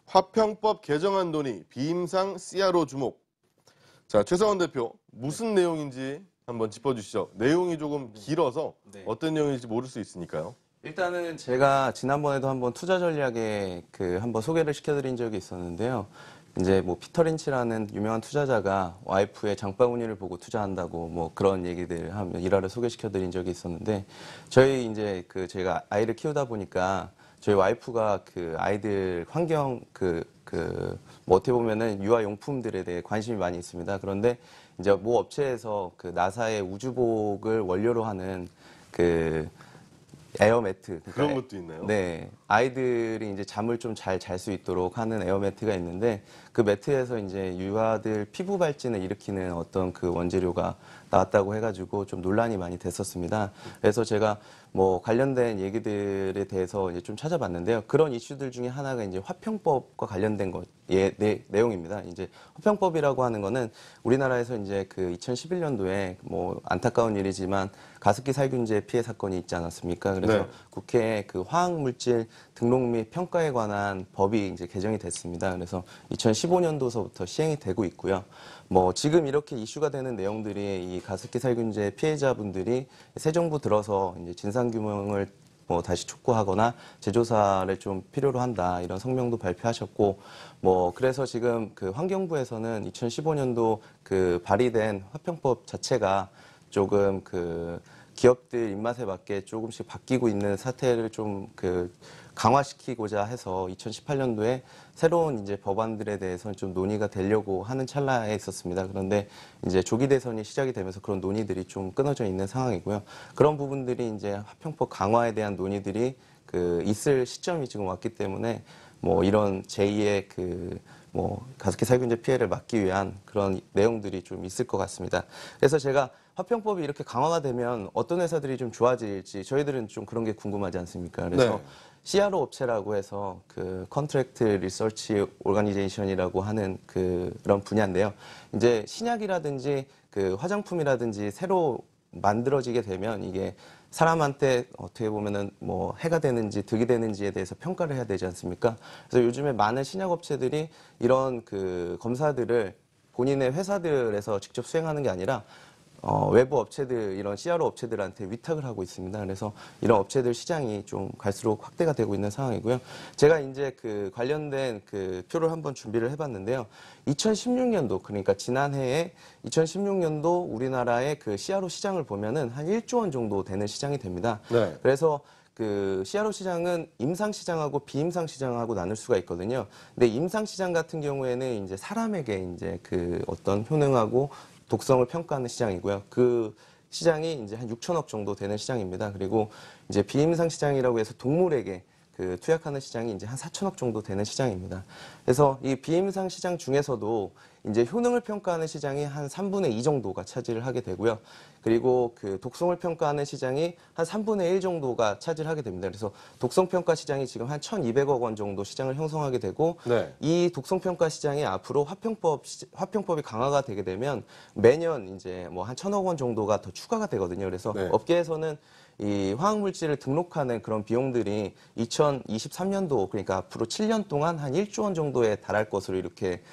화평법 개정안 논의, 비임상 CRO 주목. 자, 최성원 대표, 무슨 내용인지 한번 짚어주시죠. 내용이 조금 길어서 어떤 내용인지 모를 수 있으니까요. 일단은 제가 지난번에도 한번 투자 전략에 한번 소개를 시켜드린 적이 있었는데요. 이제 뭐 피터 린치라는 유명한 투자자가 와이프의 장바구니를 보고 투자한다고 뭐 그런 얘기들 하면 일화를 소개시켜드린 적이 있었는데 저희 이제 제가 아이를 키우다 보니까 저희 와이프가 아이들 환경 뭐 어떻게 보면은 유아용품들에 대해 관심이 많이 있습니다. 그런데 이제 모 업체에서 나사의 우주복을 원료로 하는 에어매트. 그런 것도 있나요? 네. 아이들이 이제 잠을 좀 잘 잘 수 있도록 하는 에어매트가 있는데 그 매트에서 이제 유아들 피부 발진을 일으키는 어떤 원재료가 나왔다고 해가지고 좀 논란이 많이 됐었습니다. 그래서 제가 뭐 관련된 얘기들에 대해서 이제 좀 찾아봤는데요. 그런 이슈들 중에 하나가 이제 화평법과 관련된 내용입니다. 이제 화평법이라고 하는 거는 우리나라에서 이제 2011년도에 뭐 안타까운 일이지만 가습기 살균제 피해 사건이 있지 않았습니까? 그래서 네. 국회에 화학물질 등록 및 평가에 관한 법이 이제 개정이 됐습니다. 그래서 2015년도서부터 시행이 되고 있고요. 뭐 지금 이렇게 이슈가 되는 내용들이 이 가습기 살균제 피해자분들이 새 정부 들어서 이제 진상규명을 뭐 다시 촉구하거나 재조사를 좀 필요로 한다 이런 성명도 발표하셨고 뭐 그래서 지금 환경부에서는 2015년도 발의된 화평법 자체가 조금 기업들 입맛에 맞게 조금씩 바뀌고 있는 사태를 좀 강화시키고자 해서 2018년도에 새로운 이제 법안들에 대해서는 좀 논의가 되려고 하는 찰나에 있었습니다. 그런데 이제 조기 대선이 시작이 되면서 그런 논의들이 좀 끊어져 있는 상황이고요. 그런 부분들이 이제 화평법 강화에 대한 논의들이 있을 시점이 지금 왔기 때문에 뭐 이런 제2의 뭐 가습기 살균제 피해를 막기 위한 그런 내용들이 좀 있을 것 같습니다. 그래서 제가 화평법이 이렇게 강화가 되면 어떤 회사들이 좀 좋아질지 저희들은 좀 그런 게 궁금하지 않습니까? 그래서 네. CRO 업체라고 해서 컨트랙트 리서치 오르가니제이션이라고 하는 그런 분야인데요. 이제 신약이라든지 화장품이라든지 새로 만들어지게 되면 이게 사람한테 어떻게 보면은 뭐 해가 되는지 득이 되는지에 대해서 평가를 해야 되지 않습니까? 그래서 요즘에 많은 신약 업체들이 이런 검사들을 본인의 회사들에서 직접 수행하는 게 아니라 외부 업체들, 이런 CRO 업체들한테 위탁을 하고 있습니다. 그래서 이런 업체들 시장이 좀 갈수록 확대가 되고 있는 상황이고요. 제가 이제 관련된 표를 한번 준비를 해봤는데요. 2016년도, 그러니까 지난해에 2016년도 우리나라의 CRO 시장을 보면은 한 1조 원 정도 되는 시장이 됩니다. 네. 그래서 CRO 시장은 임상 시장하고 비임상 시장하고 나눌 수가 있거든요. 근데 임상 시장 같은 경우에는 이제 사람에게 이제 어떤 효능하고 독성을 평가하는 시장이고요. 그 시장이 이제 한 6천억 정도 되는 시장입니다. 그리고 이제 비임상 시장이라고 해서 동물에게 투약하는 시장이 이제 한 4천억 정도 되는 시장입니다. 그래서 이 비임상 시장 중에서도 이제 효능을 평가하는 시장이 한 3분의 2 정도가 차지를 하게 되고요. 그리고 독성을 평가하는 시장이 한 3분의 1 정도가 차지를 하게 됩니다. 그래서 독성 평가 시장이 지금 한 1,200억 원 정도 시장을 형성하게 되고 네. 이 독성 평가 시장이 앞으로 화평법이 강화가 되게 되면 매년 이제 뭐 한 1,000억 원 정도가 더 추가가 되거든요. 그래서 네. 업계에서는 이 화학물질을 등록하는 그런 비용들이 2023년도 그러니까 앞으로 7년 동안 한 1조 원 정도에 달할 것으로 이렇게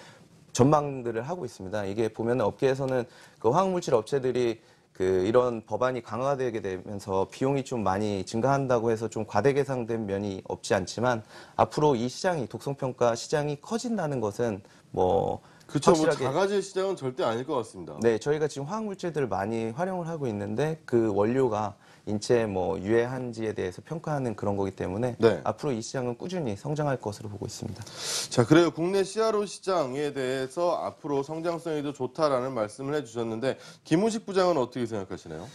전망들을 하고 있습니다. 이게 보면 업계에서는 화학물질 업체들이 이런 법안이 강화가 되게 되면서 비용이 좀 많이 증가한다고 해서 좀 과대 계상된 면이 없지 않지만 앞으로 이 시장이 독성평가 시장이 커진다는 것은 뭐 그쵸, 뭐 확실하게 작아질 시장은 절대 아닐 것 같습니다. 네, 저희가 지금 화학물질들을 많이 활용을 하고 있는데 그 원료가 인체에 뭐 유해한지에 대해서 평가하는 그런 거기 때문에 네. 앞으로 이 시장은 꾸준히 성장할 것으로 보고 있습니다. 자, 그래요. 국내 CRO 시장에 대해서 앞으로 성장성이 더 좋다라는 말씀을 해주셨는데 김우식 부장은 어떻게 생각하시나요?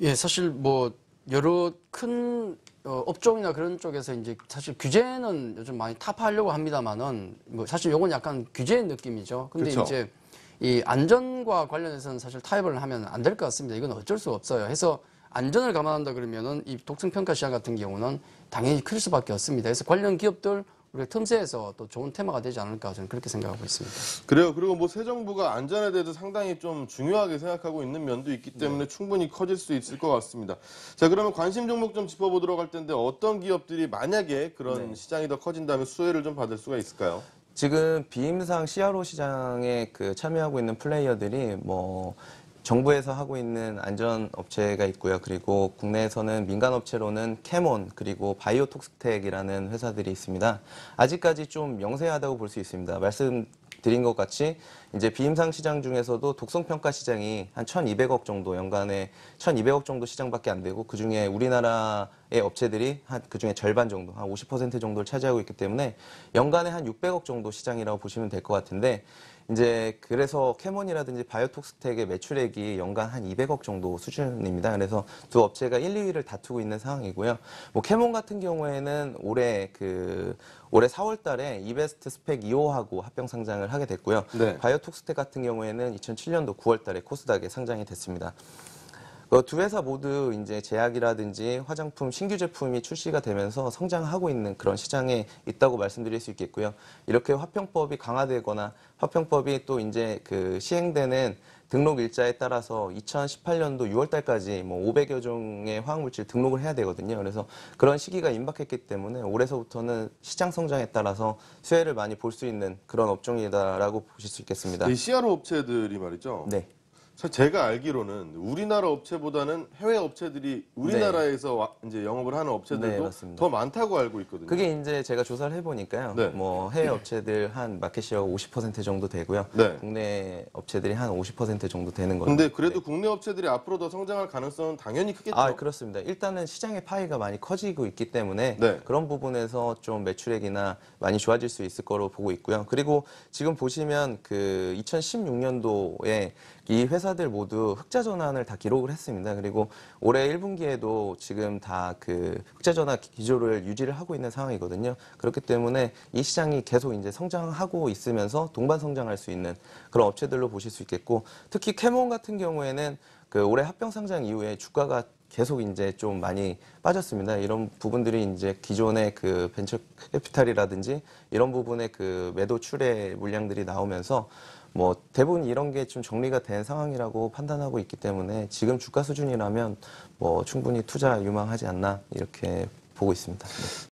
예, 사실 뭐 여러 큰 업종이나 그런 쪽에서 이제 사실 규제는 요즘 많이 타파하려고 합니다만은 뭐 사실 요건 약간 규제의 느낌이죠. 근데 그쵸. 이제 이 안전과 관련해서는 사실 타협을 하면 안 될 것 같습니다. 이건 어쩔 수 없어요. 해서 안전을 감안한다 그러면은 이 독성평가 시장 같은 경우는 당연히 클 수밖에 없습니다. 그래서 관련 기업들 우리가 틈새에서 또 좋은 테마가 되지 않을까 저는 그렇게 생각하고 있습니다. 그래요. 그리고 뭐 새 정부가 안전에 대해서 상당히 좀 중요하게 생각하고 있는 면도 있기 때문에 충분히 커질 수 있을 것 같습니다. 자, 그러면 관심 종목 좀 짚어보도록 할 텐데 어떤 기업들이 만약에 그런 시장이 더 커진다면 수혜를 좀 받을 수가 있을까요? 지금 비임상 CRO 시장에 참여하고 있는 플레이어들이 뭐 정부에서 하고 있는 안전 업체가 있고요. 그리고 국내에서는 민간 업체로는 캐몬 그리고 바이오톡스텍이라는 회사들이 있습니다. 아직까지 좀 영세하다고 볼 수 있습니다. 말씀드린 것 같이 이제 비임상 시장 중에서도 독성평가 시장이 한 1,200억 정도, 연간에 1,200억 정도 시장밖에 안 되고, 그중에 우리나라의 업체들이 한 그중에 절반 정도, 한 50% 정도를 차지하고 있기 때문에 연간에 한 600억 정도 시장이라고 보시면 될 것 같은데, 이제 그래서 캐몬이라든지 바이오톡스텍의 매출액이 연간 한 200억 정도 수준입니다. 그래서 두 업체가 1, 2위를 다투고 있는 상황이고요. 뭐 캐몬 같은 경우에는 올해 4월 달에 이베스트 스펙 2호하고 합병 상장을 하게 됐고요. 네. 바이오톡스텍 같은 경우에는 2007년도 9월 달에 코스닥에 상장이 됐습니다. 두 회사 모두 이제 제약이라든지 화장품 신규 제품이 출시가 되면서 성장하고 있는 그런 시장에 있다고 말씀드릴 수 있겠고요. 이렇게 화평법이 강화되거나 화평법이 또 이제 시행되는 등록 일자에 따라서 2018년도 6월 달까지 뭐 500여 종의 화학물질 등록을 해야 되거든요. 그래서 그런 시기가 임박했기 때문에 올해서부터는 시장 성장에 따라서 수혜를 많이 볼 수 있는 그런 업종이다라고 보실 수 있겠습니다. 이 CRO 업체들이 말이죠. 네. 사실 제가 알기로는 우리나라 업체보다는 해외 업체들이 우리나라에서 이제 영업을 하는 네, 업체들도 맞습니다. 더 많다고 알고 있거든요. 그게 이제 제가 조사를 해보니까요. 네. 뭐 해외 업체들 한 마켓시어가 50% 정도 되고요. 네. 국내 업체들이 한 50% 정도 되는 거죠. 근데 그래도 국내 업체들이 앞으로 더 성장할 가능성은 당연히 크겠죠. 아, 그렇습니다. 일단은 시장의 파이가 많이 커지고 있기 때문에 네. 그런 부분에서 좀 매출액이나 많이 좋아질 수 있을 거로 보고 있고요. 그리고 지금 보시면 2016년도에 이 회사들 모두 흑자 전환을 다 기록을 했습니다. 그리고 올해 1분기에도 지금 다 흑자 전환 기조를 유지를 하고 있는 상황이거든요. 그렇기 때문에 이 시장이 계속 이제 성장하고 있으면서 동반 성장할 수 있는 그런 업체들로 보실 수 있겠고, 특히 캐몬 같은 경우에는 올해 합병 상장 이후에 주가가 계속 이제 좀 많이 빠졌습니다. 이런 부분들이 이제 기존의 벤처 캐피탈이라든지 이런 부분의 매도 출회 물량들이 나오면서 뭐 대부분 이런 게 좀 정리가 된 상황이라고 판단하고 있기 때문에 지금 주가 수준이라면 뭐 충분히 투자 유망하지 않나 이렇게 보고 있습니다. 네.